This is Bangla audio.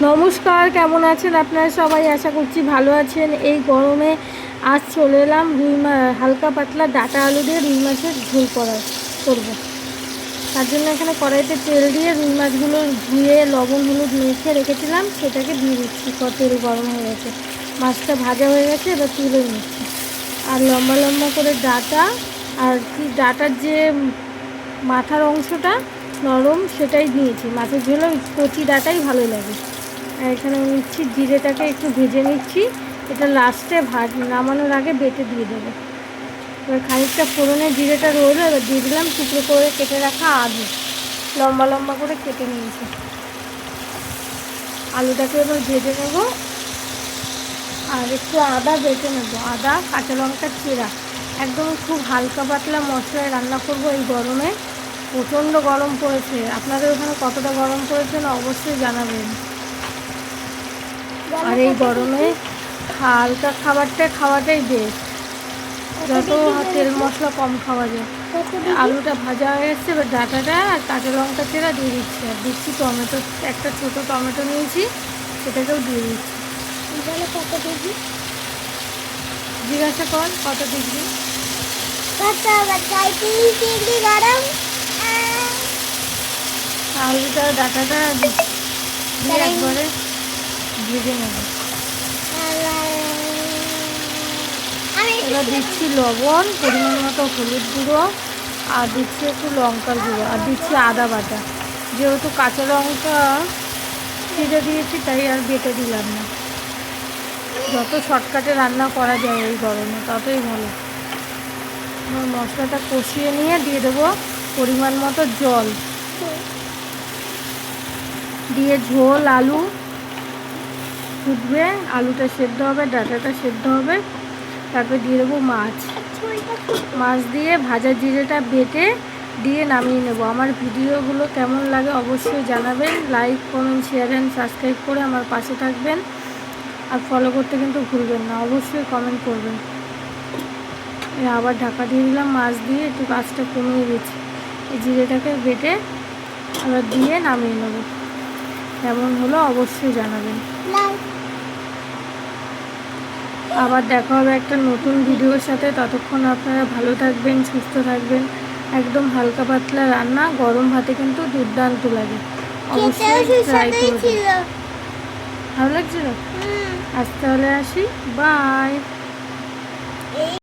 নমস্কার, কেমন আছেন আপনারা সবাই? আশা করছি ভালো আছেন। এই গরমে আজ চলে এলাম হালকা পাতলা ডাঁটা আলু দিয়ে রুই মাছের ঝোল করবো। তার জন্য এখানে কড়াইতে তেল দিয়ে রুই মাছগুলো ধুয়ে লবণ হলুদ মেখে রেখেছিলাম, সেটাকে দিয়ে দিচ্ছি। তেল গরম হয়ে গেছে, মাছটা ভাজা হয়ে গেছে, এবার তুলে নিচ্ছি। আর লম্বা লম্বা করে ডাঁটা, আর কি ডাঁটার যে মাথার অংশটা নরম সেটাই নিয়েছি। মাছের ঝোলে কচি ডাঁটাই ভালো লাগে। আর এখানে নিচ্ছি জিরেটাকে একটু ভেজে নিচ্ছি, এটা লাস্টে নামানোর আগে বেটে দিয়ে দেবো। এবার খানিকটা ফোড়নে জিরেটা রোল, এবার দিয়ে দিলাম টুকরো করে কেটে রাখা আলু, লম্বা লম্বা করে কেটে নিয়েছি। আলুটাকে এবার ভেজে নেব, আর একটু আদা বেটে নেবো, আদা কাঁচা লঙ্কা চিরা। একদম খুব হালকা পাতলা মশলায় রান্না করব এই গরমে। প্রচণ্ড গরম পড়েছে। আপনাদের ওখানে কতটা গরম পড়েছে না অবশ্যই জানাবেন। আর এই গরমে হালকা খাওয়াটাই বেস্ট, যত তেল মশলা কম খাওয়া যায়। আলুটা ভাজা হয়ে এসছে, এবার ডাঁটাটা আর কাঁচা লঙ্কা চেরা দিয়ে দিচ্ছি। আর দিচ্ছি টমেটো, একটা ছোটো টমেটো নিয়েছি, সেটাকেও দিয়ে দিচ্ছি। কত কেজি জিজ্ঞাসা কর, কত ডিগ্রি? আলুটা ডাঁটাটা দিয়ে একবারে ভেজে নেব। এবার দিচ্ছি লবণ, পরিমাণ মতো হলুদ গুঁড়ো, আর দিচ্ছি একটু লঙ্কার গুঁড়ো, আর দিচ্ছি আদা বাটা। যেহেতু কাঁচা লঙ্কা চিড়ে দিয়েছি তাই আর বেটে দিলাম না। যত শর্টকাটে রান্না করা যায় এই গরমে ততই ভালো। মশলাটা কষিয়ে নিয়ে দিয়ে দেবো পরিমাণ মতো জল, দিয়ে ঝোল আলু ফুটবে, আলুটা সেদ্ধ হবে, ডাঁটাটা সেদ্ধ হবে, তারপর দিয়ে দেবো মাছ দিয়ে ভাজা জিরেটা বেটে দিয়ে নামিয়ে নেব। আমার ভিডিওগুলো কেমন লাগে অবশ্যই জানাবেন। Like comment share and subscribe করে আমার পাশে থাকবেন, আর ফলো করতে কিন্তু ভুলবেন না, অবশ্যই কমেন্ট করবেন। আবার ঢাকা দিয়ে দিলাম, মাছ দিয়ে একটু কাজটা কমিয়ে দিচ্ছি। এই জিরেটাকে বেটে আবার দিয়ে নামিয়ে নেব। কেমন হলো অবশ্যই জানাবেন। আবার দেখা হবে একটা নতুন ভিডিওর সাথে। ততক্ষণ আপনারা ভালো থাকবেন, সুস্থ থাকবেন। একদম হালকা পাতলা রান্না, গরম ভাতে কিন্তু দুর্দান্ত লাগে। অবশ্যই ট্রাই করবেন। ভালো লাগছিল? আজ তাহলে আসি, বাই।